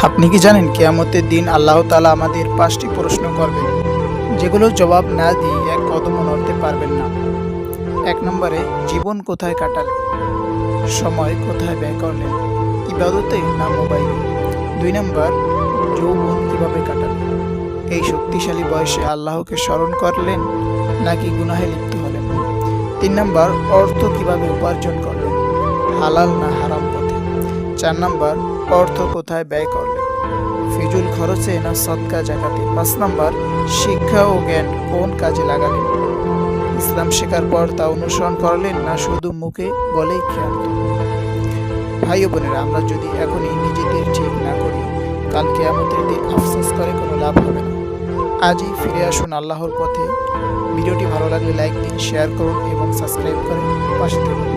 আপনি কি জানেন কিয়ামতের দিন আল্লাহ তাআলা আমাদের 5টি প্রশ্ন করবেন, যেগুলোর জবাব না দিয়ে এক কদমও নড়তে পারবেন না। 1 নম্বরে, জীবন কোথায় কাটালেন? সময় কোথায় ব্যয় করলেন? ইবাদতে না মোবাইলে? 2 নম্বর, যৌবন কিভাবে কাটালেন? এই শক্তিশালী বয়সে আল্লাহকে স্মরণ করলেন নাকি গুনাহে লিপ্ত হলেন? 3 নম্বর, অর্থ কিভাবে উপার্জন করলেন? হালাল না হারাম পথে? 4 নম্বর, অর্থ কোথায় ব্যয় করলেন? ফিজুল খরচে না সদকা জাকাতে? 5 নম্বর, শিক্ষা ও জ্ঞান কোন কাজে লাগালেন? ইসলাম শেখার পর তা অনুসরণ করলেন না শুধু মুখে বলেই ক্ষান্ত? ভাই ও বোনেরা, আমরা যদি এখনই নিজেদের ঠিক না করি, কাল কিয়ামতের দিন আফসোস করে কোনো লাভ হবে না। আজই ফিরে আসুন আল্লাহর পথে। ভিডিওটি ভালো লাগলে লাইক দিন, শেয়ার করুন এবং সাবস্ক্রাইব করে পাশে থাকুন।